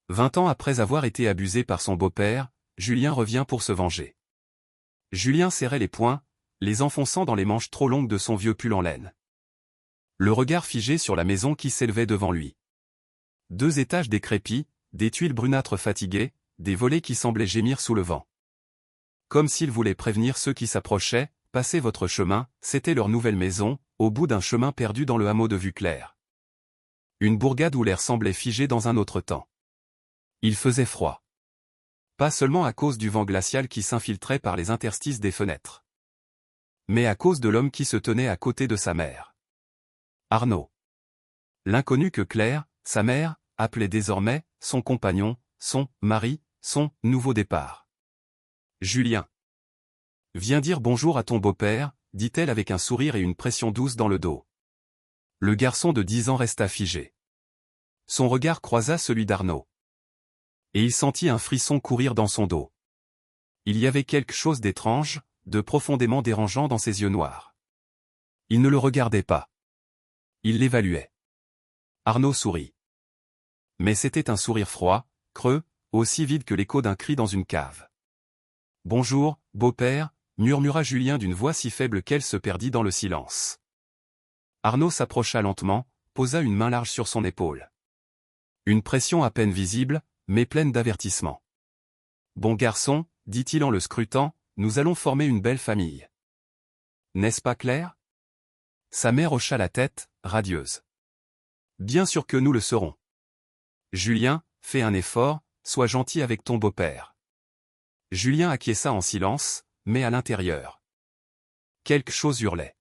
20 ans après avoir été abusé par son beau-père, Julien revient pour se venger. Julien serrait les poings, les enfonçant dans les manches trop longues de son vieux pull en laine. Le regard figé sur la maison qui s'élevait devant lui. 2 étages décrépits, des tuiles brunâtres fatiguées, des volets qui semblaient gémir sous le vent. Comme s'il voulait prévenir ceux qui s'approchaient, passez votre chemin, c'était leur nouvelle maison, au bout d'un chemin perdu dans le hameau de Vuclair. Une bourgade où l'air semblait figé dans un autre temps. Il faisait froid. Pas seulement à cause du vent glacial qui s'infiltrait par les interstices des fenêtres. Mais à cause de l'homme qui se tenait à côté de sa mère. Arnaud. L'inconnu que Claire, sa mère, appelait désormais son compagnon, son mari, son nouveau départ. Julien. Viens dire bonjour à ton beau-père, dit-elle avec un sourire et une pression douce dans le dos. Le garçon de 10 ans resta figé. Son regard croisa celui d'Arnaud. Et il sentit un frisson courir dans son dos. Il y avait quelque chose d'étrange, de profondément dérangeant dans ses yeux noirs. Il ne le regardait pas. Il l'évaluait. Arnaud sourit. Mais c'était un sourire froid, creux, aussi vide que l'écho d'un cri dans une cave. « Bonjour, beau-père » murmura Julien d'une voix si faible qu'elle se perdit dans le silence. Arnaud s'approcha lentement, posa une main large sur son épaule. Une pression à peine visible, mais pleine d'avertissement. « Bon garçon, dit-il en le scrutant, nous allons former une belle famille. N'est-ce pas clair ?» Sa mère hocha la tête, radieuse. « Bien sûr que nous le serons. Julien, fais un effort, sois gentil avec ton beau-père. » Julien acquiesça en silence, mais à l'intérieur. Quelque chose hurlait.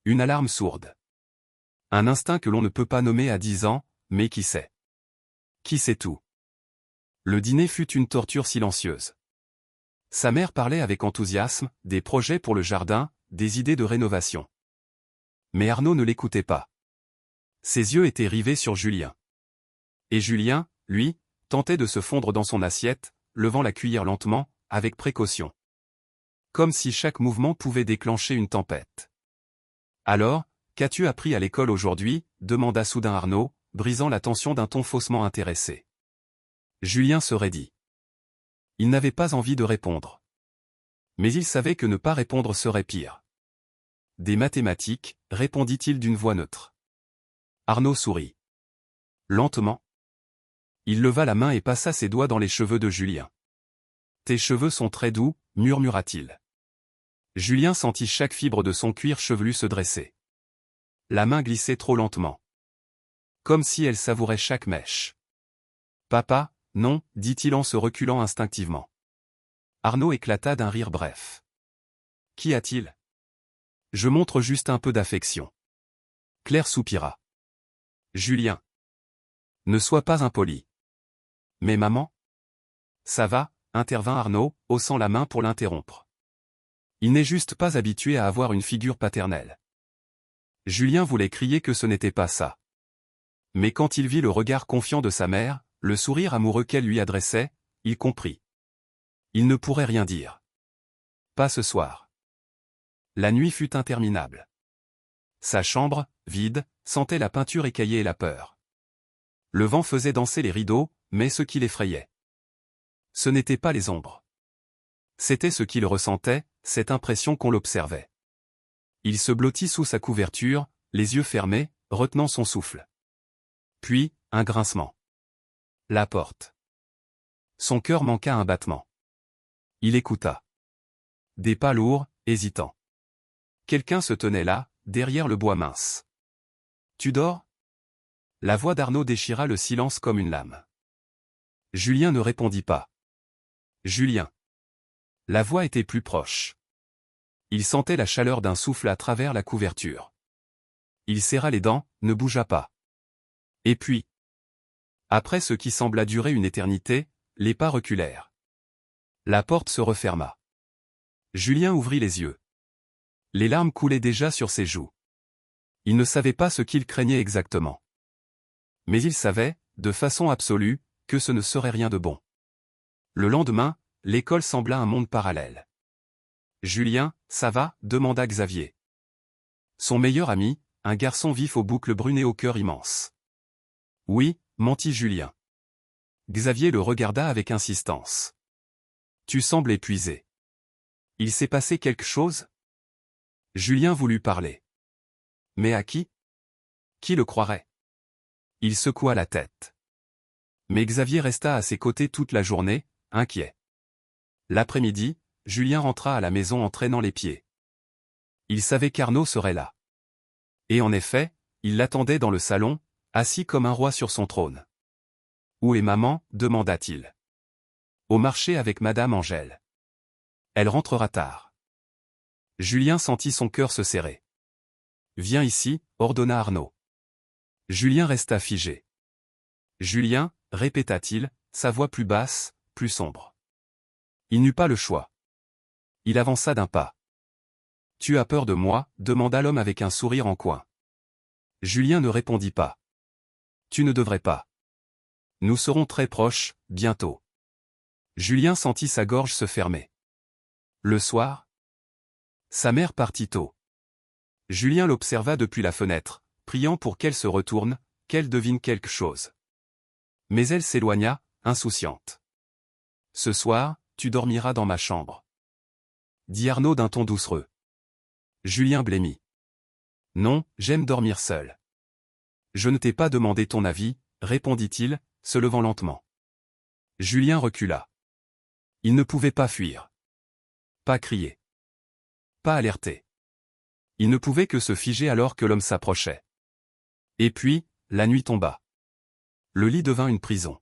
Une alarme sourde. Un instinct que l'on ne peut pas nommer à 10 ans, mais qui sait. Qui sait tout. Le dîner fut une torture silencieuse. Sa mère parlait avec enthousiasme, des projets pour le jardin, des idées de rénovation. Mais Arnaud ne l'écoutait pas. Ses yeux étaient rivés sur Julien. Et Julien, lui, tentait de se fondre dans son assiette, levant la cuillère lentement, avec précaution. Comme si chaque mouvement pouvait déclencher une tempête. « Alors, qu'as-tu appris à l'école aujourd'hui » demanda soudain Arnaud, brisant la tension d'un ton faussement intéressé. Julien se raidit. Il n'avait pas envie de répondre. Mais il savait que ne pas répondre serait pire. « Des mathématiques » répondit-il d'une voix neutre. Arnaud sourit. Lentement. Il leva la main et passa ses doigts dans les cheveux de Julien. « Tes cheveux sont très doux » murmura-t-il. Julien sentit chaque fibre de son cuir chevelu se dresser. La main glissait trop lentement. Comme si elle savourait chaque mèche. « Papa, non, dit-il en se reculant instinctivement. Arnaud éclata d'un rire bref. « Qu'y a-t-il ? Je montre juste un peu d'affection. » Claire soupira. « Julien. Ne sois pas impoli. »« Mais maman ? » ?»« Ça va, intervint Arnaud, haussant la main pour l'interrompre. Il n'est juste pas habitué à avoir une figure paternelle. Julien voulait crier que ce n'était pas ça. Mais quand il vit le regard confiant de sa mère, le sourire amoureux qu'elle lui adressait, il comprit. Il ne pourrait rien dire. Pas ce soir. La nuit fut interminable. Sa chambre, vide, sentait la peinture écaillée et la peur. Le vent faisait danser les rideaux, mais ce qui l'effrayait. Ce n'était pas les ombres. C'était ce qu'il ressentait, cette impression qu'on l'observait. Il se blottit sous sa couverture, les yeux fermés, retenant son souffle. Puis, un grincement. La porte. Son cœur manqua un battement. Il écouta. Des pas lourds, hésitants. Quelqu'un se tenait là, derrière le bois mince. « Tu dors ?» La voix d'Arnaud déchira le silence comme une lame. Julien ne répondit pas. Julien. La voix était plus proche. Il sentait la chaleur d'un souffle à travers la couverture. Il serra les dents, ne bougea pas. Et puis, après ce qui sembla durer une éternité, les pas reculèrent. La porte se referma. Julien ouvrit les yeux. Les larmes coulaient déjà sur ses joues. Il ne savait pas ce qu'il craignait exactement. Mais il savait, de façon absolue, que ce ne serait rien de bon. Le lendemain, l'école sembla un monde parallèle. « Julien, ça va ?» demanda Xavier. Son meilleur ami, un garçon vif aux boucles brunes et au cœur immense. « Oui » mentit Julien. Xavier le regarda avec insistance. Tu sembles épuisé. Il s'est passé quelque chose? Julien voulut parler. Mais à qui? Qui le croirait? Il secoua la tête. Mais Xavier resta à ses côtés toute la journée, inquiet. L'après-midi, Julien rentra à la maison en traînant les pieds. Il savait qu'Arnaud serait là. Et en effet, il l'attendait dans le salon, assis comme un roi sur son trône. « Où est maman » demanda-t-il. « Au marché avec madame Angèle. Elle rentrera tard. » Julien sentit son cœur se serrer. « Viens ici » ordonna Arnaud. Julien resta figé. « Julien » répéta-t-il, sa voix plus basse, plus sombre. Il n'eut pas le choix. Il avança d'un pas. « Tu as peur de moi » demanda l'homme avec un sourire en coin. Julien ne répondit pas. « Tu ne devrais pas. Nous serons très proches, bientôt. » Julien sentit sa gorge se fermer. Le soir, sa mère partit tôt. Julien l'observa depuis la fenêtre, priant pour qu'elle se retourne, qu'elle devine quelque chose. Mais elle s'éloigna, insouciante. « Ce soir, tu dormiras dans ma chambre. » dit Arnaud d'un ton doucereux. Julien blêmit. « Non, j'aime dormir seul. »« Je ne t'ai pas demandé ton avis, » répondit-il, se levant lentement. Julien recula. Il ne pouvait pas fuir. Pas crier. Pas alerter. Il ne pouvait que se figer alors que l'homme s'approchait. Et puis, la nuit tomba. Le lit devint une prison.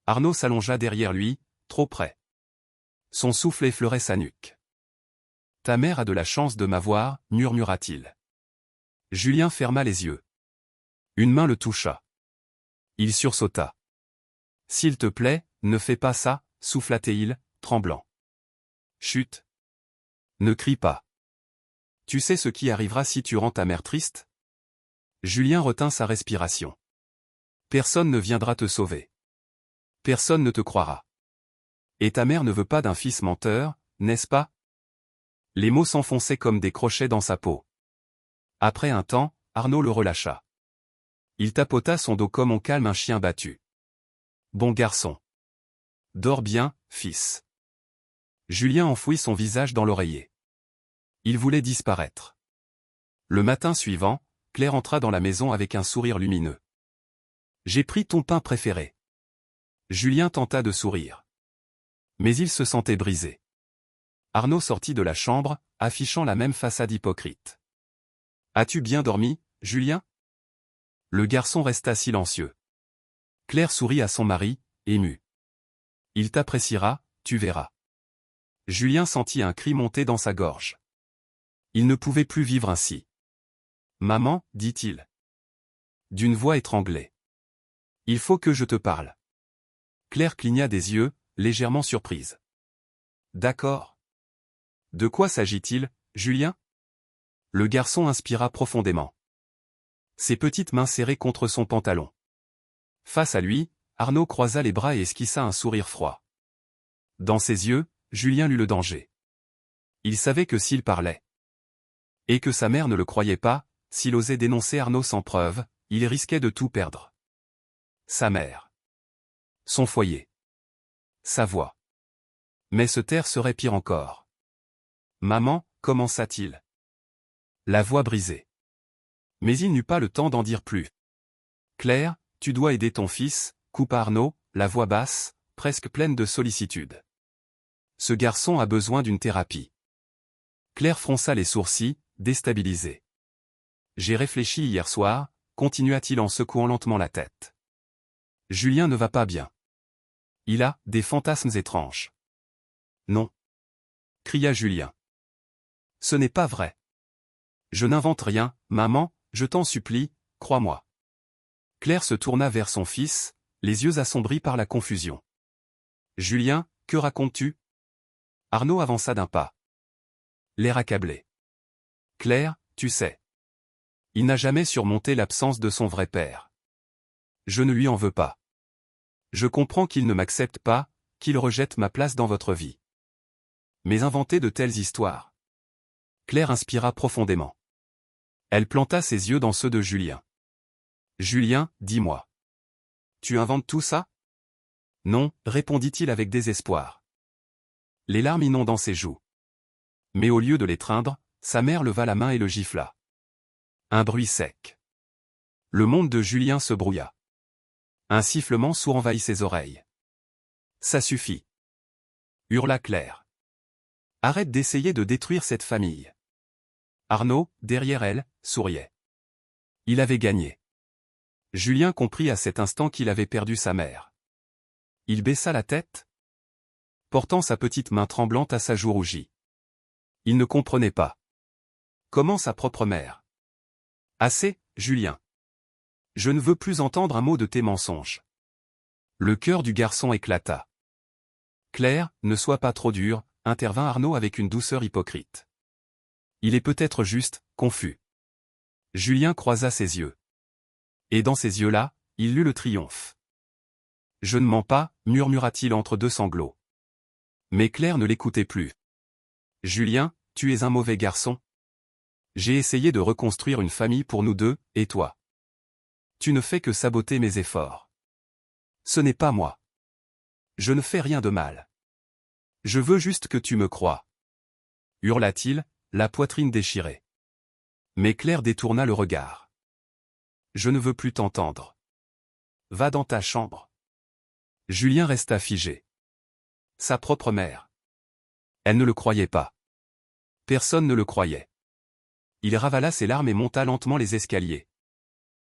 Arnaud s'allongea derrière lui, trop près. Son souffle effleurait sa nuque. « Ta mère a de la chance de m'avoir » murmura-t-il. Julien ferma les yeux. Une main le toucha. Il sursauta. « S'il te plaît, ne fais pas ça » souffla-t-il, tremblant. « Chut. Ne crie pas. Tu sais ce qui arrivera si tu rends ta mère triste ?» Julien retint sa respiration. « Personne ne viendra te sauver. Personne ne te croira. Et ta mère ne veut pas d'un fils menteur, n'est-ce pas ?» Les mots s'enfonçaient comme des crochets dans sa peau. Après un temps, Arnaud le relâcha. Il tapota son dos comme on calme un chien battu. « Bon garçon. Dors bien, fils. » Julien enfouit son visage dans l'oreiller. Il voulait disparaître. Le matin suivant, Claire entra dans la maison avec un sourire lumineux. « J'ai pris ton pain préféré. » Julien tenta de sourire. Mais il se sentait brisé. Arnaud sortit de la chambre, affichant la même façade hypocrite. « As-tu bien dormi, Julien ?» Le garçon resta silencieux. Claire sourit à son mari, émue. « Il t'appréciera, tu verras. » Julien sentit un cri monter dans sa gorge. Il ne pouvait plus vivre ainsi. « Maman, dit-il. » D'une voix étranglée. « Il faut que je te parle. » Claire cligna des yeux, légèrement surprise. « D'accord. De quoi s'agit-il, Julien ?» Le garçon inspira profondément. Ses petites mains serrées contre son pantalon. Face à lui, Arnaud croisa les bras et esquissa un sourire froid. Dans ses yeux, Julien lut le danger. Il savait que s'il parlait, et que sa mère ne le croyait pas, s'il osait dénoncer Arnaud sans preuve, il risquait de tout perdre. Sa mère. Son foyer. Sa voix. Mais se taire serait pire encore. « Maman » commença-t-il. La voix brisée. Mais il n'eut pas le temps d'en dire plus. « Claire, tu dois aider ton fils » coupa Arnaud, la voix basse, presque pleine de sollicitude. « Ce garçon a besoin d'une thérapie. » Claire fronça les sourcils, déstabilisée. « J'ai réfléchi hier soir » continua-t-il en secouant lentement la tête. « Julien ne va pas bien. Il a des fantasmes étranges. » « Non. » cria Julien. « Ce n'est pas vrai. Je n'invente rien, maman, je t'en supplie, crois-moi. » Claire se tourna vers son fils, les yeux assombris par la confusion. « Julien, que racontes-tu » Arnaud avança d'un pas. L'air accablé. « Claire, tu sais. Il n'a jamais surmonté l'absence de son vrai père. Je ne lui en veux pas. Je comprends qu'il ne m'accepte pas, qu'il rejette ma place dans votre vie. Mais inventer de telles histoires. » Claire inspira profondément. Elle planta ses yeux dans ceux de Julien. « Julien, dis-moi. Tu inventes tout ça ? Non, répondit-il avec désespoir. Les larmes inondant ses joues. Mais au lieu de l'étreindre, sa mère leva la main et le gifla. Un bruit sec. Le monde de Julien se brouilla. Un sifflement sourd envahit ses oreilles. Ça suffit. Hurla Claire. Arrête d'essayer de détruire cette famille. Arnaud, derrière elle, souriait. Il avait gagné. Julien comprit à cet instant qu'il avait perdu sa mère. Il baissa la tête, portant sa petite main tremblante à sa joue rougie. Il ne comprenait pas. Comment sa propre mère? Assez, Julien. Je ne veux plus entendre un mot de tes mensonges. Le cœur du garçon éclata. Claire, ne sois pas trop dure, intervint Arnaud avec une douceur hypocrite. Il est peut-être juste, confus. Julien croisa ses yeux. Et dans ces yeux-là, il lut le triomphe. Je ne mens pas, murmura-t-il entre deux sanglots. Mais Claire ne l'écoutait plus. Julien, tu es un mauvais garçon. J'ai essayé de reconstruire une famille pour nous deux, et toi? Tu ne fais que saboter mes efforts. Ce n'est pas moi. Je ne fais rien de mal. Je veux juste que tu me crois. Hurla-t-il, la poitrine déchirée. Mais Claire détourna le regard. Je ne veux plus t'entendre. Va dans ta chambre. Julien resta figé. Sa propre mère. Elle ne le croyait pas. Personne ne le croyait. Il ravala ses larmes et monta lentement les escaliers.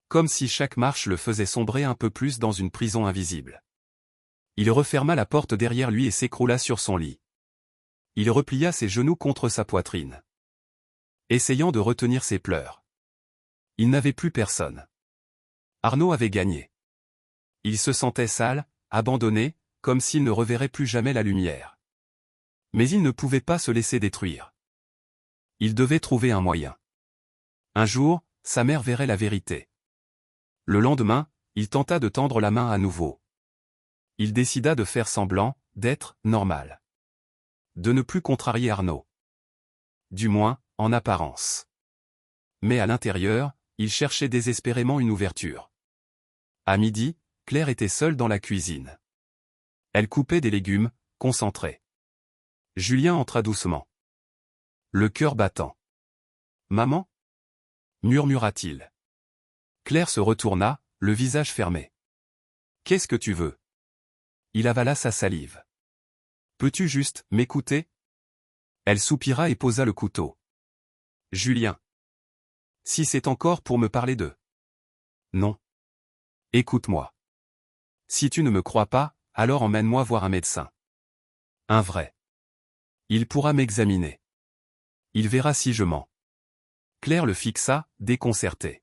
Comme si chaque marche le faisait sombrer un peu plus dans une prison invisible. Il referma la porte derrière lui et s'écroula sur son lit. Il replia ses genoux contre sa poitrine, essayant de retenir ses pleurs. Il n'avait plus personne. Arnaud avait gagné. Il se sentait sale, abandonné, comme s'il ne reverrait plus jamais la lumière. Mais il ne pouvait pas se laisser détruire. Il devait trouver un moyen. Un jour, sa mère verrait la vérité. Le lendemain, il tenta de tendre la main à nouveau. Il décida de faire semblant, d'être normal. De ne plus contrarier Arnaud. Du moins, en apparence. Mais à l'intérieur, il cherchait désespérément une ouverture. À midi, Claire était seule dans la cuisine. Elle coupait des légumes, concentrée. Julien entra doucement. Le cœur battant. « Maman » murmura-t-il. Claire se retourna, le visage fermé. « Qu'est-ce que tu veux » Il avala sa salive. « Peux-tu juste m'écouter » Elle soupira et posa le couteau. « Julien. Si c'est encore pour me parler de... » Non. Écoute-moi. Si tu ne me crois pas, alors emmène-moi voir un médecin. Un vrai. Il pourra m'examiner. Il verra si je mens. Claire le fixa, déconcertée.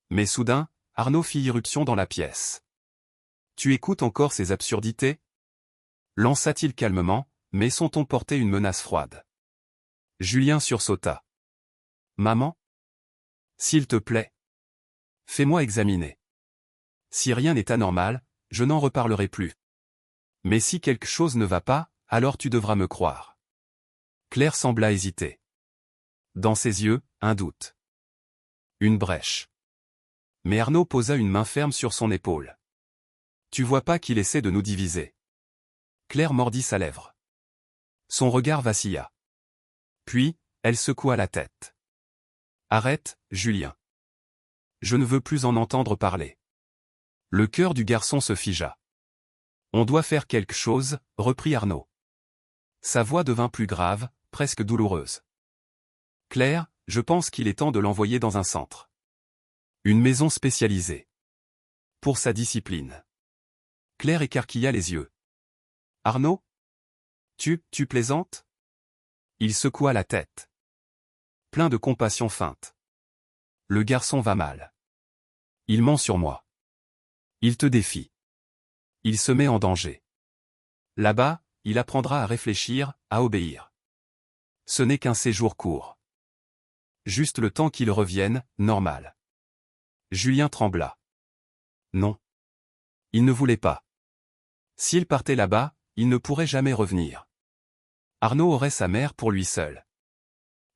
Mais soudain, Arnaud fit irruption dans la pièce. Tu écoutes encore ces absurdités? Lança-t-il calmement, mais son ton portait une menace froide. Julien sursauta. Maman? S'il te plaît. Fais-moi examiner. Si rien n'est anormal, je n'en reparlerai plus. Mais si quelque chose ne va pas, alors tu devras me croire. Claire sembla hésiter. Dans ses yeux, un doute. Une brèche. Mais Arnaud posa une main ferme sur son épaule. Tu vois pas qu'il essaie de nous diviser. Claire mordit sa lèvre. Son regard vacilla. Puis, elle secoua la tête. Arrête, Julien. Je ne veux plus en entendre parler. Le cœur du garçon se figea. On doit faire quelque chose, reprit Arnaud. Sa voix devint plus grave, presque douloureuse. Claire, je pense qu'il est temps de l'envoyer dans un centre. Une maison spécialisée. Pour sa discipline. Claire écarquilla les yeux. Arnaud? Tu plaisantes? Il secoua la tête. Plein de compassion feinte. Le garçon va mal. Il ment sur moi. Il te défie. Il se met en danger. Là-bas, il apprendra à réfléchir, à obéir. Ce n'est qu'un séjour court. Juste le temps qu'il revienne, normal. Julien trembla. Non. Il ne voulait pas. S'il partait là-bas, il ne pourrait jamais revenir. Arnaud aurait sa mère pour lui seul.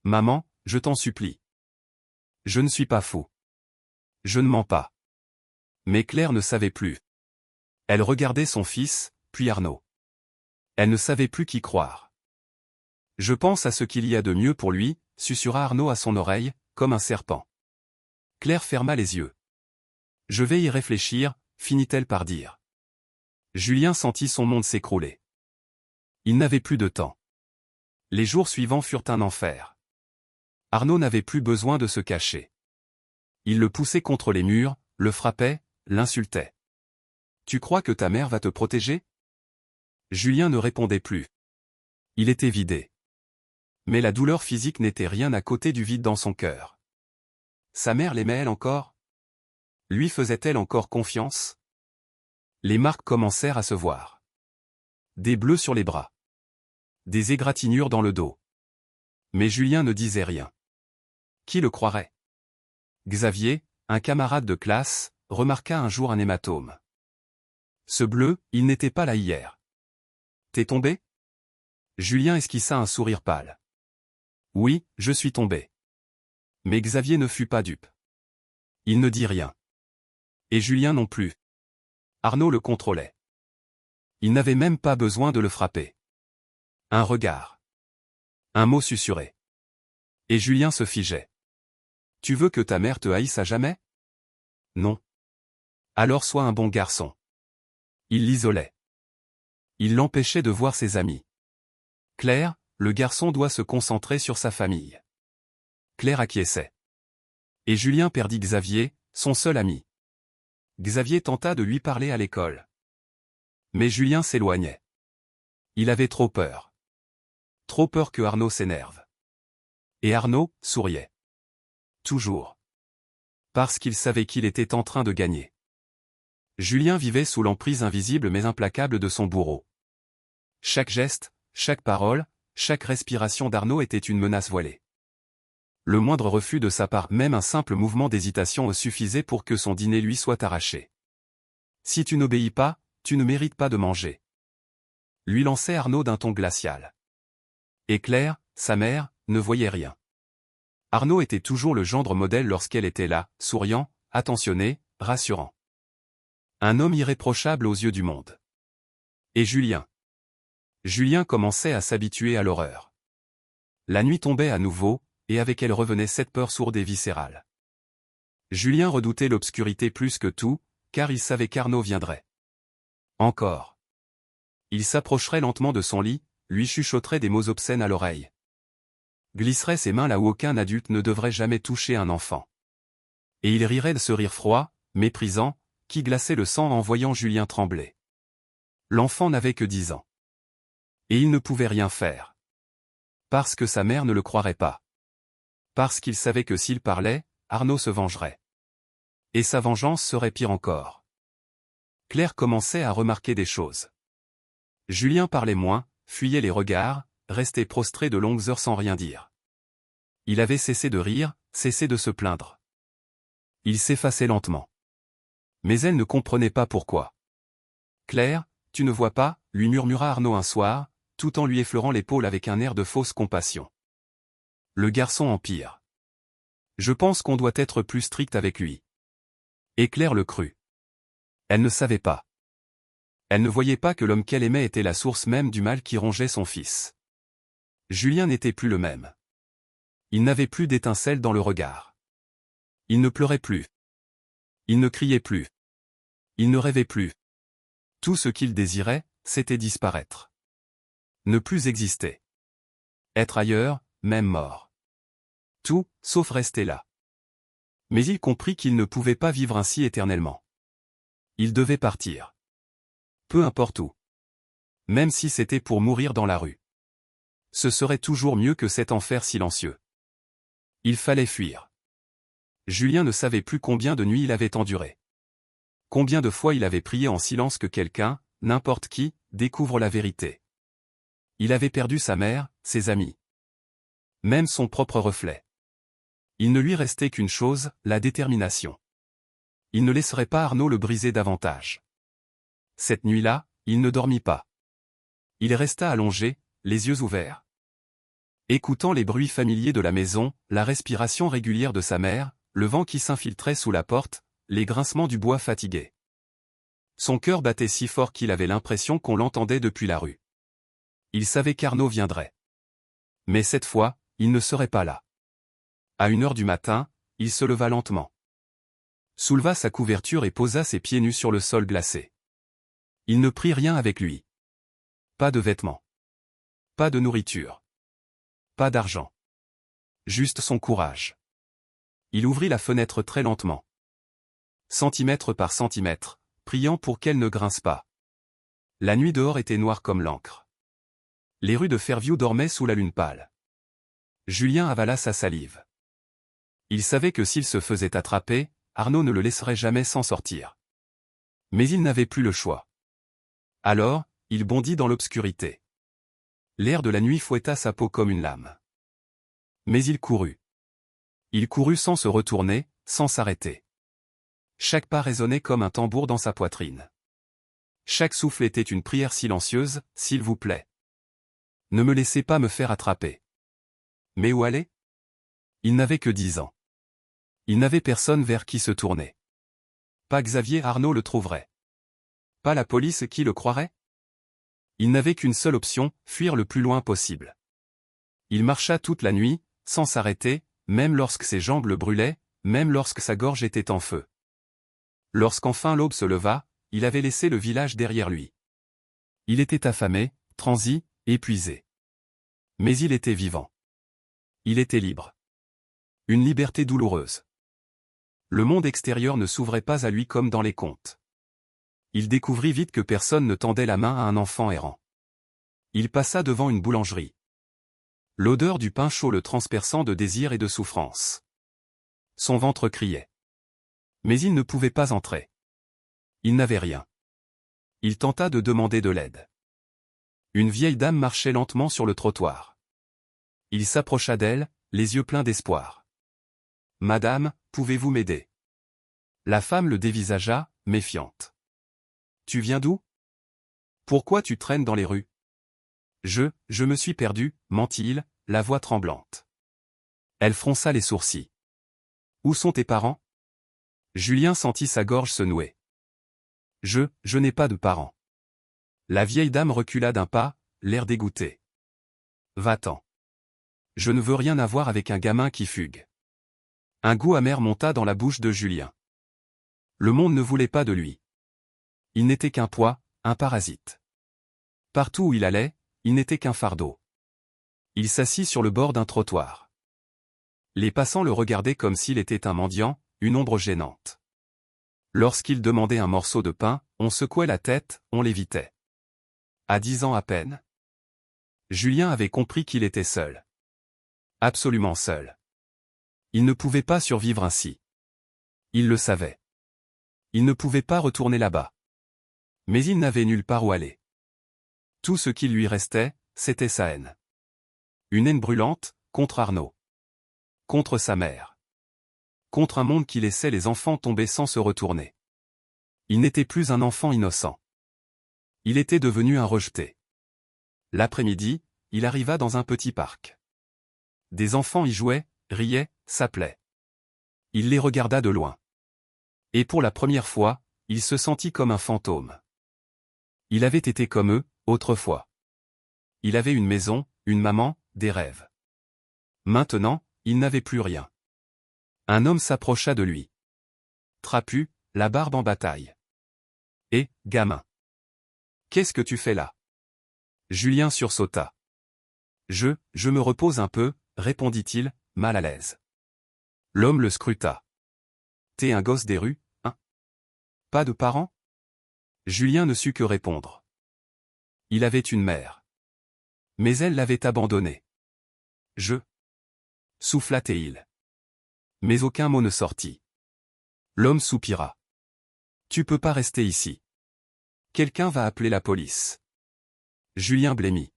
Maman, je t'en supplie. Je ne suis pas fou. Je ne mens pas. Mais Claire ne savait plus. Elle regardait son fils, puis Arnaud. Elle ne savait plus qui croire. Je pense à ce qu'il y a de mieux pour lui, susurra Arnaud à son oreille, comme un serpent. Claire ferma les yeux. Je vais y réfléchir, finit-elle par dire. Julien sentit son monde s'écrouler. Il n'avait plus de temps. Les jours suivants furent un enfer. Arnaud n'avait plus besoin de se cacher. Il le poussait contre les murs, le frappait, l'insultait. Tu crois que ta mère va te protéger? Julien ne répondait plus. Il était vidé. Mais la douleur physique n'était rien à côté du vide dans son cœur. Sa mère l'aimait-elle encore? Lui faisait-elle encore confiance? Les marques commencèrent à se voir. Des bleus sur les bras. Des égratignures dans le dos. Mais Julien ne disait rien. Qui le croirait? Xavier, un camarade de classe, remarqua un jour un hématome. Ce bleu, il n'était pas là hier. T'es tombé? Julien esquissa un sourire pâle. Oui, je suis tombé. Mais Xavier ne fut pas dupe. Il ne dit rien. Et Julien non plus. Arnaud le contrôlait. Il n'avait même pas besoin de le frapper. Un regard. Un mot susurré. Et Julien se figeait. Tu veux que ta mère te haïsse à jamais? Non. Alors sois un bon garçon. Il l'isolait. Il l'empêchait de voir ses amis. Claire, le garçon doit se concentrer sur sa famille. Claire acquiesçait. Et Julien perdit Xavier, son seul ami. Xavier tenta de lui parler à l'école. Mais Julien s'éloignait. Il avait trop peur. Trop peur que Arnaud s'énerve. Et Arnaud souriait. Toujours. Parce qu'il savait qu'il était en train de gagner. Julien vivait sous l'emprise invisible mais implacable de son bourreau. Chaque geste, chaque parole, chaque respiration d'Arnaud était une menace voilée. Le moindre refus de sa part, même un simple mouvement d'hésitation suffisait pour que son dîner lui soit arraché. Si tu n'obéis pas, tu ne mérites pas de manger. Lui lançait Arnaud d'un ton glacial. Et Claire, sa mère, ne voyait rien. Arnaud était toujours le gendre modèle lorsqu'elle était là, souriant, attentionné, rassurant. Un homme irréprochable aux yeux du monde. Et Julien. Julien commençait à s'habituer à l'horreur. La nuit tombait à nouveau, et avec elle revenait cette peur sourde et viscérale. Julien redoutait l'obscurité plus que tout, car il savait qu'Arnaud viendrait. Encore. Il s'approcherait lentement de son lit, lui chuchoterait des mots obscènes à l'oreille. Glisserait ses mains là où aucun adulte ne devrait jamais toucher un enfant. Et il rirait de ce rire froid, méprisant, qui glaçait le sang en voyant Julien trembler. L'enfant n'avait que 10 ans. Et il ne pouvait rien faire. Parce que sa mère ne le croirait pas. Parce qu'il savait que s'il parlait, Arnaud se vengerait. Et sa vengeance serait pire encore. Claire commençait à remarquer des choses. Julien parlait moins, fuyait les regards, restait prostré de longues heures sans rien dire. Il avait cessé de rire, cessé de se plaindre. Il s'effaçait lentement. Mais elle ne comprenait pas pourquoi. « Claire, tu ne vois pas ?» lui murmura Arnaud un soir, tout en lui effleurant l'épaule avec un air de fausse compassion. Le garçon empire. Je pense qu'on doit être plus strict avec lui. Et Claire le crut. Elle ne savait pas. Elle ne voyait pas que l'homme qu'elle aimait était la source même du mal qui rongeait son fils. Julien n'était plus le même. Il n'avait plus d'étincelles dans le regard. Il ne pleurait plus. Il ne criait plus. Il ne rêvait plus. Tout ce qu'il désirait, c'était disparaître. Ne plus exister. Être ailleurs, même mort. Tout, sauf rester là. Mais il comprit qu'il ne pouvait pas vivre ainsi éternellement. Il devait partir. Peu importe où. Même si c'était pour mourir dans la rue. Ce serait toujours mieux que cet enfer silencieux. Il fallait fuir. Julien ne savait plus combien de nuits il avait enduré. Combien de fois il avait prié en silence que quelqu'un, n'importe qui, découvre la vérité. Il avait perdu sa mère, ses amis. Même son propre reflet. Il ne lui restait qu'une chose, la détermination. Il ne laisserait pas Arnaud le briser davantage. Cette nuit-là, il ne dormit pas. Il resta allongé, les yeux ouverts. Écoutant les bruits familiers de la maison, la respiration régulière de sa mère, le vent qui s'infiltrait sous la porte, les grincements du bois fatigué. Son cœur battait si fort qu'il avait l'impression qu'on l'entendait depuis la rue. Il savait qu'Arnaud viendrait. Mais cette fois, il ne serait pas là. À 1 heure du matin, il se leva lentement. Souleva sa couverture et posa ses pieds nus sur le sol glacé. Il ne prit rien avec lui. Pas de vêtements. Pas de nourriture. Pas d'argent. Juste son courage. Il ouvrit la fenêtre très lentement. Centimètre par centimètre, priant pour qu'elle ne grince pas. La nuit dehors était noire comme l'encre. Les rues de Fairview dormaient sous la lune pâle. Julien avala sa salive. Il savait que s'il se faisait attraper, Arnaud ne le laisserait jamais s'en sortir. Mais il n'avait plus le choix. Alors, il bondit dans l'obscurité. L'air de la nuit fouetta sa peau comme une lame. Mais il courut. Il courut sans se retourner, sans s'arrêter. Chaque pas résonnait comme un tambour dans sa poitrine. Chaque souffle était une prière silencieuse, « S'il vous plaît. Ne me laissez pas me faire attraper. » Mais où aller? Il n'avait que 10 ans. Il n'avait personne vers qui se tourner. Pas Xavier Arnaud le trouverait. Pas la police qui le croirait? Il n'avait qu'une seule option, fuir le plus loin possible. Il marcha toute la nuit, sans s'arrêter, même lorsque ses jambes le brûlaient, même lorsque sa gorge était en feu. Lorsqu'enfin l'aube se leva, il avait laissé le village derrière lui. Il était affamé, transi, épuisé. Mais il était vivant. Il était libre. Une liberté douloureuse. Le monde extérieur ne s'ouvrait pas à lui comme dans les contes. Il découvrit vite que personne ne tendait la main à un enfant errant. Il passa devant une boulangerie. L'odeur du pain chaud le transperçant de désir et de souffrance. Son ventre criait. Mais il ne pouvait pas entrer. Il n'avait rien. Il tenta de demander de l'aide. Une vieille dame marchait lentement sur le trottoir. Il s'approcha d'elle, les yeux pleins d'espoir. « Madame, pouvez-vous m'aider ?» La femme le dévisagea, méfiante. « Tu viens d'où? Pourquoi tu traînes dans les rues? » Je me suis perdu, mentit-il, la voix tremblante. Elle fronça les sourcils. « Où sont tes parents? » Julien sentit sa gorge se nouer. « Je n'ai pas de parents. » La vieille dame recula d'un pas, l'air dégoûté. « Va-t'en. Je ne veux rien avoir avec un gamin qui fugue. » Un goût amer monta dans la bouche de Julien. Le monde ne voulait pas de lui. Il n'était qu'un poids, un parasite. Partout où il allait, il n'était qu'un fardeau. Il s'assit sur le bord d'un trottoir. Les passants le regardaient comme s'il était un mendiant, une ombre gênante. Lorsqu'il demandait un morceau de pain, on secouait la tête, on l'évitait. À 10 ans à peine, Julien avait compris qu'il était seul. Absolument seul. Il ne pouvait pas survivre ainsi. Il le savait. Il ne pouvait pas retourner là-bas. Mais il n'avait nulle part où aller. Tout ce qui lui restait, c'était sa haine. Une haine brûlante, contre Arnaud. Contre sa mère. Contre un monde qui laissait les enfants tomber sans se retourner. Il n'était plus un enfant innocent. Il était devenu un rejeté. L'après-midi, il arriva dans un petit parc. Des enfants y jouaient, riaient, s'appelaient. Il les regarda de loin. Et pour la première fois, il se sentit comme un fantôme. Il avait été comme eux, autrefois. Il avait une maison, une maman, des rêves. Maintenant, il n'avait plus rien. Un homme s'approcha de lui. Trapu, la barbe en bataille. « Eh, gamin. Qu'est-ce que tu fais là ?» Julien sursauta. « Je me repose un peu, » répondit-il, mal à l'aise. L'homme le scruta. « T'es un gosse des rues, hein? Pas de parents ?» Julien ne sut que répondre. Il avait une mère. Mais elle l'avait abandonné. Souffla-t-il. Mais aucun mot ne sortit. L'homme soupira. « Tu peux pas rester ici. Quelqu'un va appeler la police. » Julien blêmit.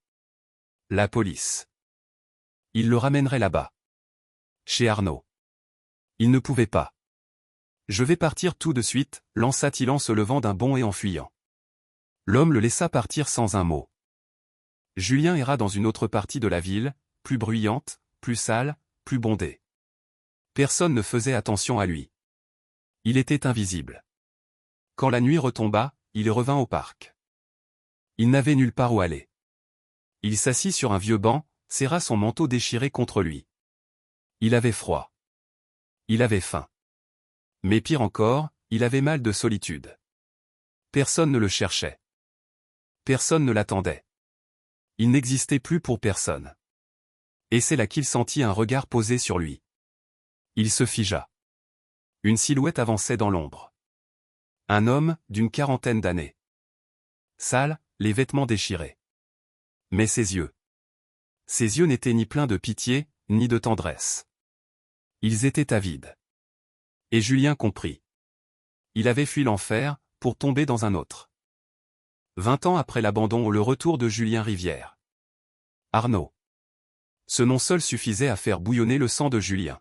La police. Il le ramènerait là-bas. Chez Arnaud. Il ne pouvait pas. « Je vais partir tout de suite, » lança-t-il en se levant d'un bond et en fuyant. L'homme le laissa partir sans un mot. Julien erra dans une autre partie de la ville, plus bruyante, plus sale, plus bondée. Personne ne faisait attention à lui. Il était invisible. Quand la nuit retomba, il revint au parc. Il n'avait nulle part où aller. Il s'assit sur un vieux banc, serra son manteau déchiré contre lui. Il avait froid. Il avait faim. Mais pire encore, il avait mal de solitude. Personne ne le cherchait. Personne ne l'attendait. Il n'existait plus pour personne. Et c'est là qu'il sentit un regard posé sur lui. Il se figea. Une silhouette avançait dans l'ombre. Un homme, d'une quarantaine d'années. Sale, les vêtements déchirés. Mais ses yeux. Ses yeux n'étaient ni pleins de pitié, ni de tendresse. Ils étaient avides. Et Julien comprit. Il avait fui l'enfer, pour tomber dans un autre. 20 ans après l'abandon ou le retour de Julien Rivière. Arnaud. Ce nom seul suffisait à faire bouillonner le sang de Julien.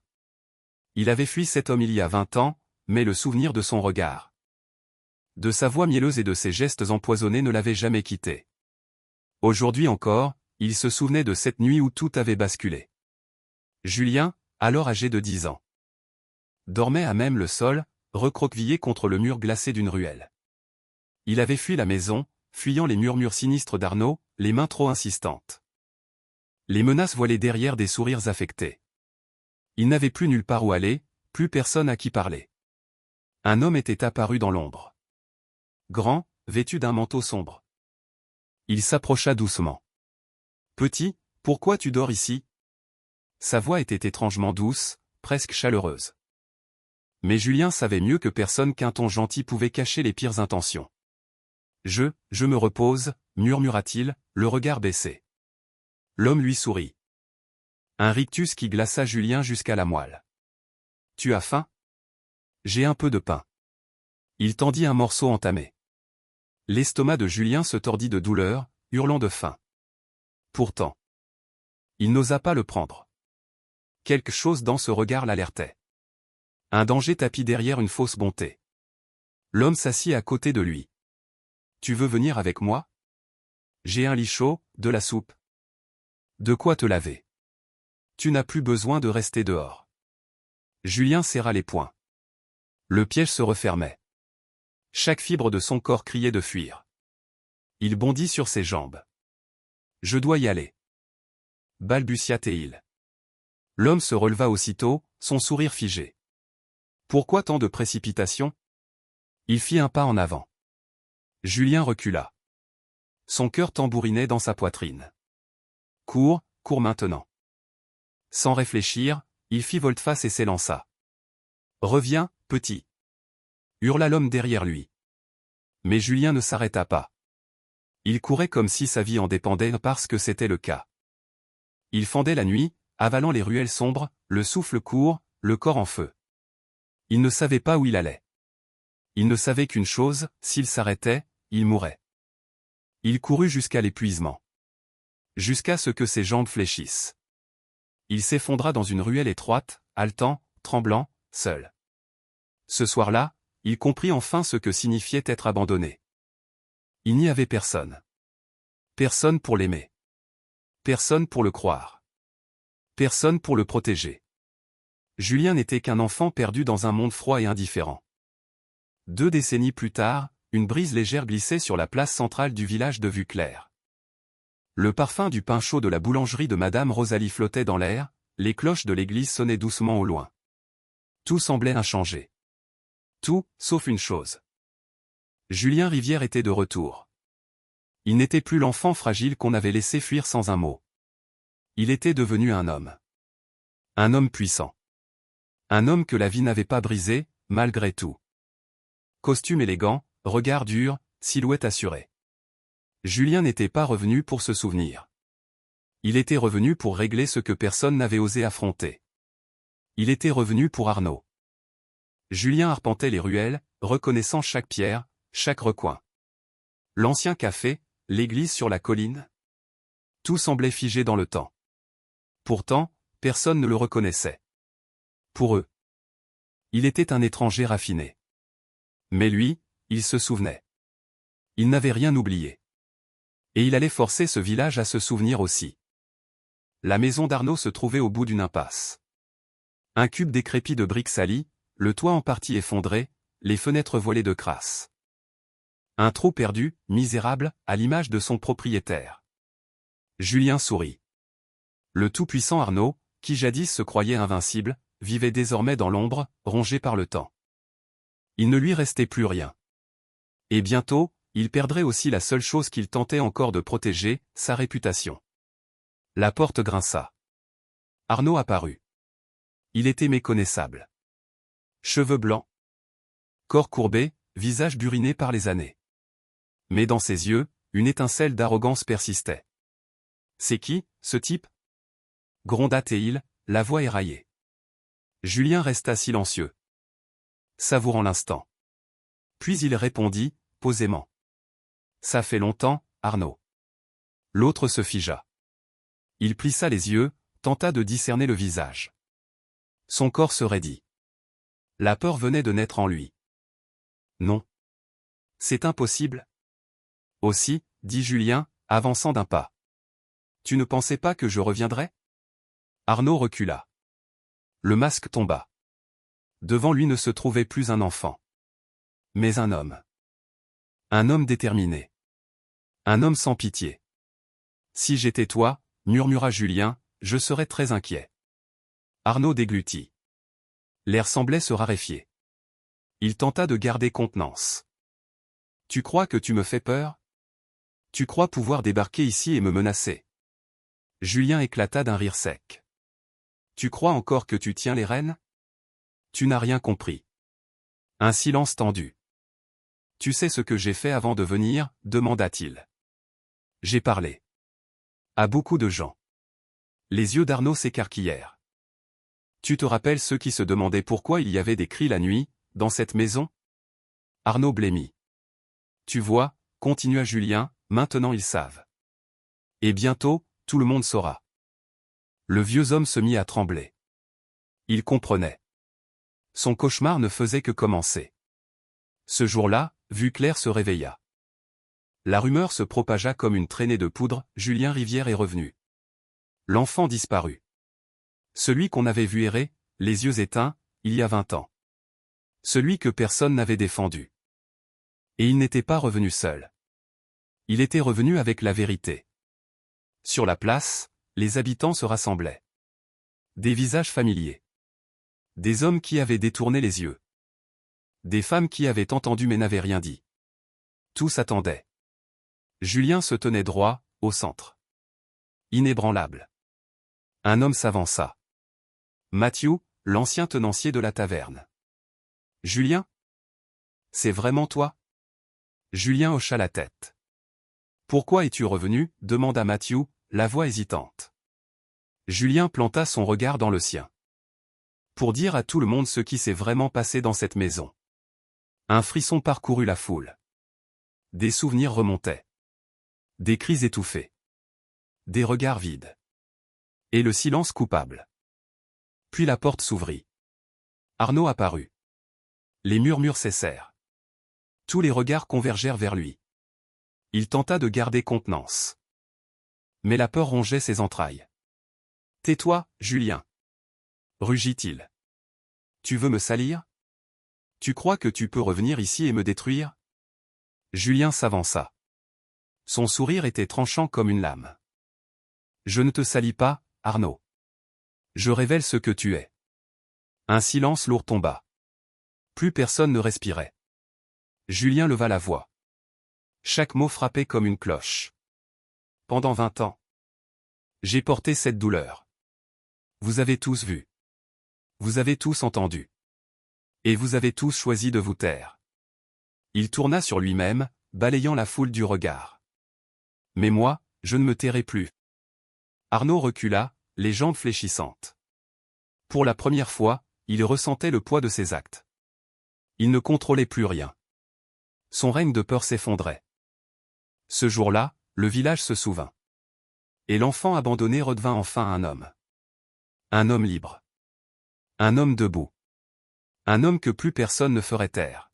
Il avait fui cet homme il y a 20 ans, mais le souvenir de son regard, de sa voix mielleuse et de ses gestes empoisonnés ne l'avait jamais quitté. Aujourd'hui encore, il se souvenait de cette nuit où tout avait basculé. Julien, alors âgé de 10 ans, dormait à même le sol, recroquevillé contre le mur glacé d'une ruelle. Il avait fui la maison, fuyant les murmures sinistres d'Arnaud, les mains trop insistantes. Les menaces voilées derrière des sourires affectés. Il n'avait plus nulle part où aller, plus personne à qui parler. Un homme était apparu dans l'ombre. Grand, vêtu d'un manteau sombre. Il s'approcha doucement. « Petit, pourquoi tu dors ici ?» Sa voix était étrangement douce, presque chaleureuse. Mais Julien savait mieux que personne qu'un ton gentil pouvait cacher les pires intentions. « Je me repose, » murmura-t-il, le regard baissé. L'homme lui sourit. Un rictus qui glaça Julien jusqu'à la moelle. « Tu as faim ? J'ai un peu de pain. » Il tendit un morceau entamé. L'estomac de Julien se tordit de douleur, hurlant de faim. Pourtant, il n'osa pas le prendre. Quelque chose dans ce regard l'alertait. Un danger tapis derrière une fausse bonté. L'homme s'assit à côté de lui. « Tu veux venir avec moi ? J'ai un lit chaud, de la soupe. De quoi te laver. Tu n'as plus besoin de rester dehors. » Julien serra les poings. Le piège se refermait. Chaque fibre de son corps criait de fuir. Il bondit sur ses jambes. « Je dois y aller. » balbutia-t-il. L'homme se releva aussitôt, son sourire figé. « Pourquoi tant de précipitation ?» Il fit un pas en avant. Julien recula. Son cœur tambourinait dans sa poitrine. « Cours, cours maintenant. » Sans réfléchir, il fit volte-face et s'élança. « Reviens, petit !» hurla l'homme derrière lui. Mais Julien ne s'arrêta pas. Il courait comme si sa vie en dépendait parce que c'était le cas. Il fendait la nuit, avalant les ruelles sombres, le souffle court, le corps en feu. Il ne savait pas où il allait. Il ne savait qu'une chose, s'il s'arrêtait, il mourrait. Il courut jusqu'à l'épuisement. Jusqu'à ce que ses jambes fléchissent. Il s'effondra dans une ruelle étroite, haletant, tremblant, seul. Ce soir-là, il comprit enfin ce que signifiait être abandonné. Il n'y avait personne. Personne pour l'aimer. Personne pour le croire. Personne pour le protéger. Julien n'était qu'un enfant perdu dans un monde froid et indifférent. 2 décennies plus tard, une brise légère glissait sur la place centrale du village de Vuclair. Le parfum du pain chaud de la boulangerie de Madame Rosalie flottait dans l'air, les cloches de l'église sonnaient doucement au loin. Tout semblait inchangé. Tout, sauf une chose. Julien Rivière était de retour. Il n'était plus l'enfant fragile qu'on avait laissé fuir sans un mot. Il était devenu un homme. Un homme puissant. Un homme que la vie n'avait pas brisé, malgré tout. Costume élégant, regard dur, silhouette assurée. Julien n'était pas revenu pour se souvenir. Il était revenu pour régler ce que personne n'avait osé affronter. Il était revenu pour Arnaud. Julien arpentait les ruelles, reconnaissant chaque pierre, chaque recoin. L'ancien café, l'église sur la colline. Tout semblait figé dans le temps. Pourtant, personne ne le reconnaissait. Pour eux, il était un étranger raffiné. Mais lui, il se souvenait. Il n'avait rien oublié. Et il allait forcer ce village à se souvenir aussi. La maison d'Arnaud se trouvait au bout d'une impasse. Un cube décrépit de briques salies, le toit en partie effondré, les fenêtres voilées de crasse. Un trou perdu, misérable, à l'image de son propriétaire. Julien sourit. Le tout-puissant Arnaud, qui jadis se croyait invincible, vivait désormais dans l'ombre, rongé par le temps. Il ne lui restait plus rien. Et bientôt, il perdrait aussi la seule chose qu'il tentait encore de protéger, sa réputation. La porte grinça. Arnaud apparut. Il était méconnaissable. Cheveux blancs. Corps courbé, visage buriné par les années. Mais dans ses yeux, une étincelle d'arrogance persistait. « C'est qui, ce type » gronda-t-il, la voix éraillée. Julien resta silencieux, savourant l'instant. Puis il répondit, posément. « Ça fait longtemps, Arnaud. » L'autre se figea. Il plissa les yeux, tenta de discerner le visage. Son corps se raidit. La peur venait de naître en lui. « Non. C'est impossible. » Aussi, dit Julien, avançant d'un pas. « Tu ne pensais pas que je reviendrais » Arnaud recula. Le masque tomba. Devant lui ne se trouvait plus un enfant, mais un homme. Un homme déterminé. Un homme sans pitié. « Si j'étais toi, murmura Julien, je serais très inquiet. » Arnaud déglutit. L'air semblait se raréfier. Il tenta de garder contenance. « Tu crois que tu me fais peur ? Tu crois pouvoir débarquer ici et me menacer ?» Julien éclata d'un rire sec. « Tu crois encore que tu tiens les rênes ? Tu n'as rien compris. » Un silence tendu. « Tu sais ce que j'ai fait avant de venir » demanda-t-il. « J'ai parlé. À beaucoup de gens. » Les yeux d'Arnaud s'écarquillèrent. « Tu te rappelles ceux qui se demandaient pourquoi il y avait des cris la nuit, dans cette maison ?» Arnaud blêmit. « Tu vois, continua Julien, maintenant ils savent. Et bientôt, tout le monde saura. » Le vieux homme se mit à trembler. Il comprenait. Son cauchemar ne faisait que commencer. Ce jour-là, Vue Claire se réveilla. La rumeur se propagea comme une traînée de poudre, Julien Rivière est revenu. L'enfant disparut. Celui qu'on avait vu errer, les yeux éteints, il y a 20 ans. Celui que personne n'avait défendu. Et il n'était pas revenu seul. Il était revenu avec la vérité. Sur la place, les habitants se rassemblaient. Des visages familiers. Des hommes qui avaient détourné les yeux. Des femmes qui avaient entendu mais n'avaient rien dit. Tous attendaient. Julien se tenait droit, au centre. Inébranlable. Un homme s'avança. Mathieu, l'ancien tenancier de la taverne. « Julien ? C'est vraiment toi ?» Julien hocha la tête. « Pourquoi es-tu revenu » demanda Mathieu, la voix hésitante. Julien planta son regard dans le sien. « Pour dire à tout le monde ce qui s'est vraiment passé dans cette maison. » Un frisson parcourut la foule. Des souvenirs remontaient. Des cris étouffés. Des regards vides. Et le silence coupable. Puis la porte s'ouvrit. Arnaud apparut. Les murmures cessèrent. Tous les regards convergèrent vers lui. Il tenta de garder contenance. Mais la peur rongeait ses entrailles. « Tais-toi, Julien » rugit-il. « Tu veux me salir ? Tu crois que tu peux revenir ici et me détruire ?» Julien s'avança. Son sourire était tranchant comme une lame. « Je ne te salis pas, Arnaud. Je révèle ce que tu es. » Un silence lourd tomba. Plus personne ne respirait. Julien leva la voix. Chaque mot frappait comme une cloche. « Pendant 20 ans, j'ai porté cette douleur. Vous avez tous vu. Vous avez tous entendu. Et vous avez tous choisi de vous taire. » Il tourna sur lui-même, balayant la foule du regard. « Mais moi, je ne me tairai plus. » Arnaud recula, les jambes fléchissantes. Pour la première fois, il ressentait le poids de ses actes. Il ne contrôlait plus rien. Son règne de peur s'effondrait. Ce jour-là, le village se souvint. Et l'enfant abandonné redevint enfin un homme. Un homme libre. Un homme debout. Un homme que plus personne ne ferait taire.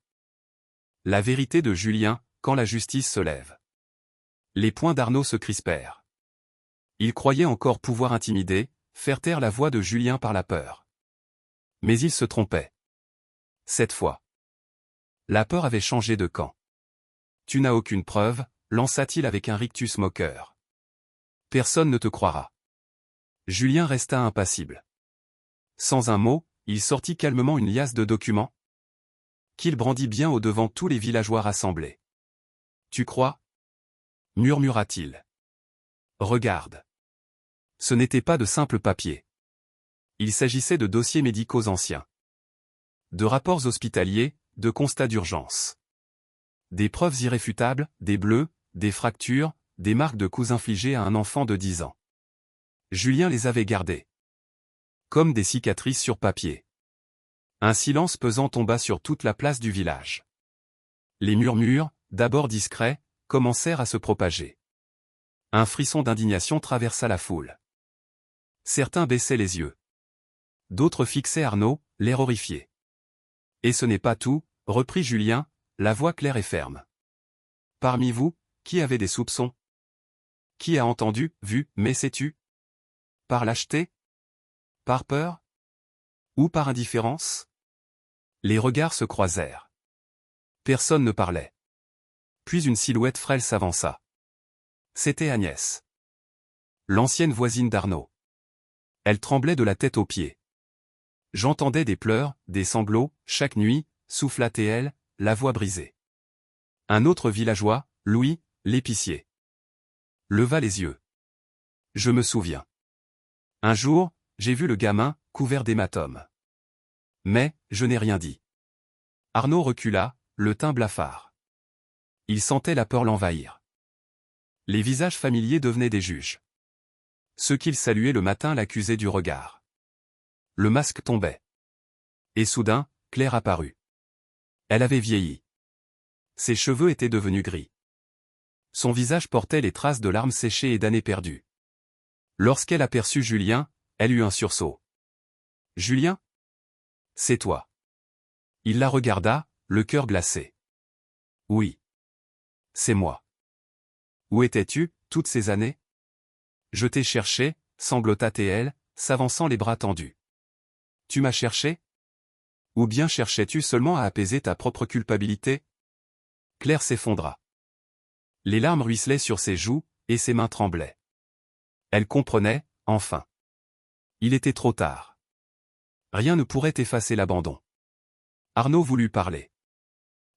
La vérité de Julien, quand la justice se lève. Les poings d'Arnaud se crispèrent. Il croyait encore pouvoir intimider, faire taire la voix de Julien par la peur. Mais il se trompait. Cette fois, la peur avait changé de camp. Tu n'as aucune preuve, lança-t-il avec un rictus moqueur. Personne ne te croira. Julien resta impassible. Sans un mot, il sortit calmement une liasse de documents, qu'il brandit bien au-devant tous les villageois rassemblés. Tu crois? Murmura-t-il. Regarde. Ce n'était pas de simples papiers. Il s'agissait de dossiers médicaux anciens. De rapports hospitaliers, de constats d'urgence. Des preuves irréfutables, des bleus, des fractures, des marques de coups infligés à un enfant de 10 ans. Julien les avait gardés. Comme des cicatrices sur papier. Un silence pesant tomba sur toute la place du village. Les murmures, d'abord discrets, commencèrent à se propager. Un frisson d'indignation traversa la foule. Certains baissaient les yeux. D'autres fixaient Arnaud, l'air horrifié. Et ce n'est pas tout, reprit Julien, la voix claire et ferme. Parmi vous, qui avait des soupçons? Qui a entendu, vu, mais sais-tu? Par lâcheté? Par peur? Ou par indifférence? Les regards se croisèrent. Personne ne parlait. Puis une silhouette frêle s'avança. C'était Agnès. L'ancienne voisine d'Arnaud. Elle tremblait de la tête aux pieds. J'entendais des pleurs, des sanglots, chaque nuit, souffla-t-elle, la voix brisée. Un autre villageois, Louis, l'épicier, leva les yeux. Je me souviens. Un jour, j'ai vu le gamin, couvert d'hématomes. Mais, je n'ai rien dit. Arnaud recula, le teint blafard. Il sentait la peur l'envahir. Les visages familiers devenaient des juges. Ceux qu'il saluait le matin l'accusaient du regard. Le masque tombait. Et soudain, Claire apparut. Elle avait vieilli. Ses cheveux étaient devenus gris. Son visage portait les traces de larmes séchées et d'années perdues. Lorsqu'elle aperçut Julien, elle eut un sursaut. Julien? C'est toi. Il la regarda, le cœur glacé. Oui. C'est moi. Où étais-tu, toutes ces années? Je t'ai cherché, sanglota-t-elle, s'avançant les bras tendus. Tu m'as cherché? Ou bien cherchais-tu seulement à apaiser ta propre culpabilité? Claire s'effondra. Les larmes ruisselaient sur ses joues, et ses mains tremblaient. Elle comprenait, enfin. Il était trop tard. Rien ne pourrait effacer l'abandon. Arnaud voulut parler.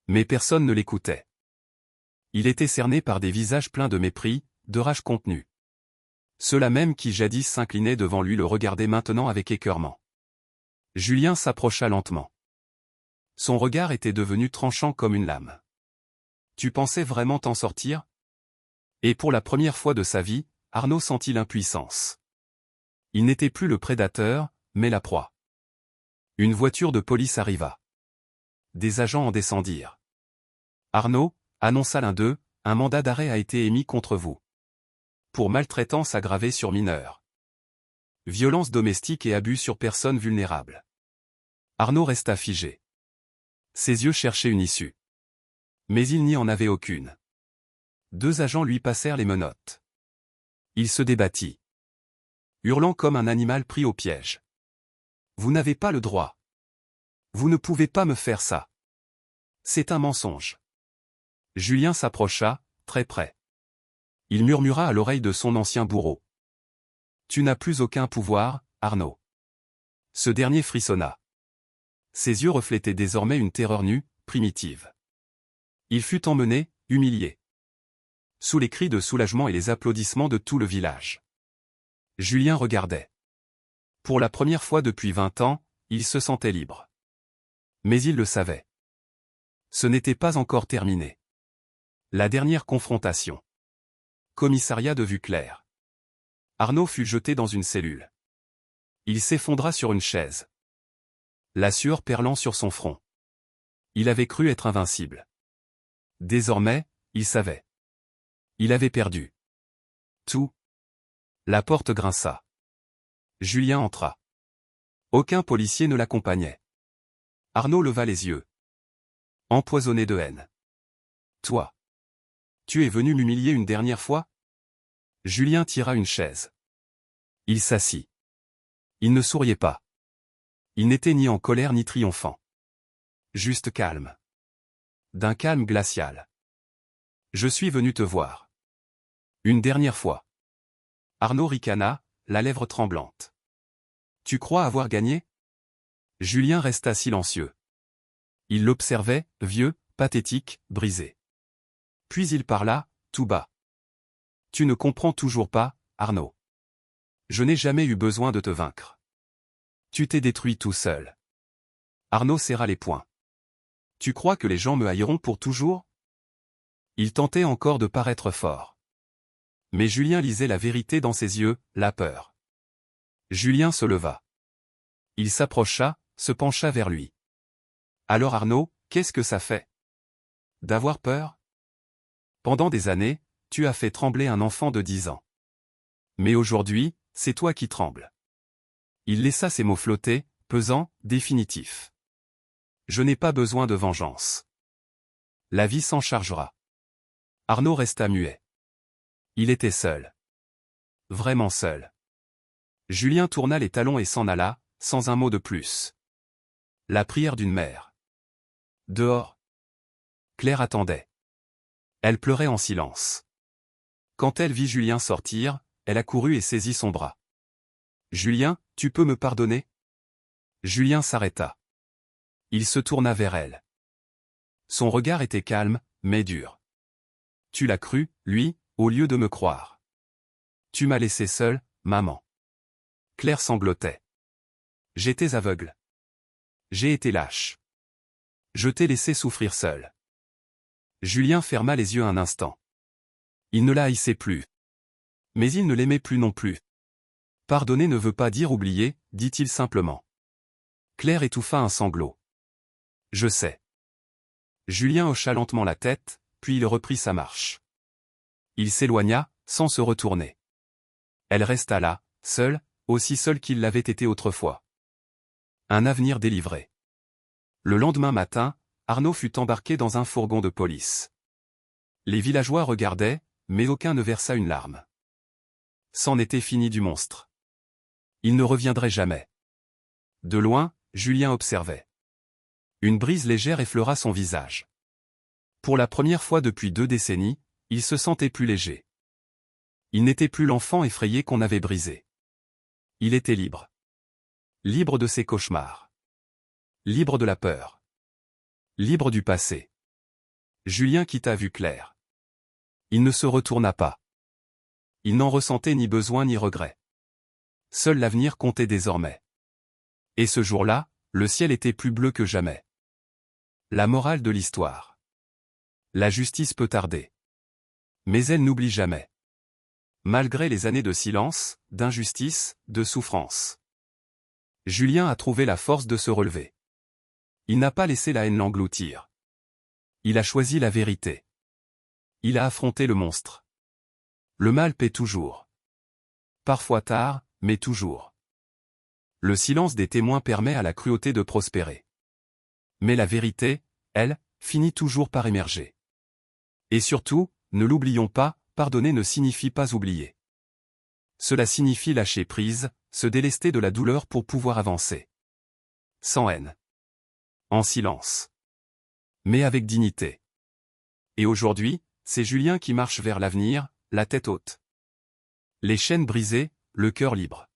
Mais personne ne l'écoutait. Il était cerné par des visages pleins de mépris, de rage contenue. Ceux-là même qui jadis s'inclinaient devant lui le regardaient maintenant avec écœurement. Julien s'approcha lentement. Son regard était devenu tranchant comme une lame. Tu pensais vraiment t'en sortir? Et pour la première fois de sa vie, Arnaud sentit l'impuissance. Il n'était plus le prédateur, mais la proie. Une voiture de police arriva. Des agents en descendirent. Arnaud, annonça l'un d'eux, un mandat d'arrêt a été émis contre vous. Pour maltraitance aggravée sur mineur. Violence domestique et abus sur personnes vulnérables. Arnaud resta figé. Ses yeux cherchaient une issue. Mais il n'y en avait aucune. Deux agents lui passèrent les menottes. Il se débattit. Hurlant comme un animal pris au piège. Vous n'avez pas le droit. Vous ne pouvez pas me faire ça. C'est un mensonge. Julien s'approcha, très près. Il murmura à l'oreille de son ancien bourreau. Tu n'as plus aucun pouvoir, Arnaud. Ce dernier frissonna. Ses yeux reflétaient désormais une terreur nue, primitive. Il fut emmené, humilié. Sous les cris de soulagement et les applaudissements de tout le village. Julien regardait. Pour la première fois depuis 20 ans, il se sentait libre. Mais il le savait. Ce n'était pas encore terminé. La dernière confrontation. Commissariat de vue claire. Arnaud fut jeté dans une cellule. Il s'effondra sur une chaise. La sueur perlant sur son front. Il avait cru être invincible. Désormais, il savait. Il avait perdu. Tout. La porte grinça. Julien entra. Aucun policier ne l'accompagnait. Arnaud leva les yeux. Empoisonné de haine. Toi. Tu es venu m'humilier une dernière fois? Julien tira une chaise. Il s'assit. Il ne souriait pas. Il n'était ni en colère ni triomphant. Juste calme. D'un calme glacial. Je suis venu te voir. Une dernière fois. Arnaud ricana, la lèvre tremblante. Tu crois avoir gagné? Julien resta silencieux. Il l'observait, vieux, pathétique, brisé. Puis il parla, tout bas. Tu ne comprends toujours pas, Arnaud. Je n'ai jamais eu besoin de te vaincre. Tu t'es détruit tout seul. Arnaud serra les poings. Tu crois que les gens me haïront pour toujours? Il tentait encore de paraître fort. Mais Julien lisait la vérité dans ses yeux, la peur. Julien se leva. Il s'approcha, se pencha vers lui. Alors Arnaud, qu'est-ce que ça fait? D'avoir peur? Pendant des années, tu as fait trembler un enfant de 10 ans. Mais aujourd'hui, c'est toi qui trembles. Il laissa ses mots flotter, pesants, définitifs. Je n'ai pas besoin de vengeance. La vie s'en chargera. Arnaud resta muet. Il était seul. Vraiment seul. Julien tourna les talons et s'en alla, sans un mot de plus. La prière d'une mère. Dehors. Claire attendait. Elle pleurait en silence. Quand elle vit Julien sortir, elle accourut et saisit son bras. Julien, tu peux me pardonner? Julien s'arrêta. Il se tourna vers elle. Son regard était calme, mais dur. Tu l'as cru, lui, au lieu de me croire. Tu m'as laissé seul, maman. Claire sanglotait. J'étais aveugle. J'ai été lâche. Je t'ai laissé souffrir seul. Julien ferma les yeux un instant. Il ne la haïssait plus. Mais il ne l'aimait plus non plus. Pardonner ne veut pas dire oublier, dit-il simplement. Claire étouffa un sanglot. Je sais. Julien hocha lentement la tête, puis il reprit sa marche. Il s'éloigna, sans se retourner. Elle resta là, seule, aussi seule qu'il l'avait été autrefois. Un avenir délivré. Le lendemain matin, Arnaud fut embarqué dans un fourgon de police. Les villageois regardaient, mais aucun ne versa une larme. C'en était fini du monstre. Il ne reviendrait jamais. De loin, Julien observait. Une brise légère effleura son visage. Pour la première fois depuis 2 décennies, il se sentait plus léger. Il n'était plus l'enfant effrayé qu'on avait brisé. Il était libre. Libre de ses cauchemars. Libre de la peur. Libre du passé. Julien quitta vue claire. Il ne se retourna pas. Il n'en ressentait ni besoin ni regret. Seul l'avenir comptait désormais. Et ce jour-là, le ciel était plus bleu que jamais. La morale de l'histoire. La justice peut tarder. Mais elle n'oublie jamais. Malgré les années de silence, d'injustice, de souffrance. Julien a trouvé la force de se relever. Il n'a pas laissé la haine l'engloutir. Il a choisi la vérité. Il a affronté le monstre. Le mal paie toujours. Parfois tard, mais toujours. Le silence des témoins permet à la cruauté de prospérer. Mais la vérité, elle, finit toujours par émerger. Et surtout, ne l'oublions pas, pardonner ne signifie pas oublier. Cela signifie lâcher prise, se délester de la douleur pour pouvoir avancer. Sans haine. En silence. Mais avec dignité. Et aujourd'hui, c'est Julien qui marche vers l'avenir, la tête haute. Les chaînes brisées, le cœur libre.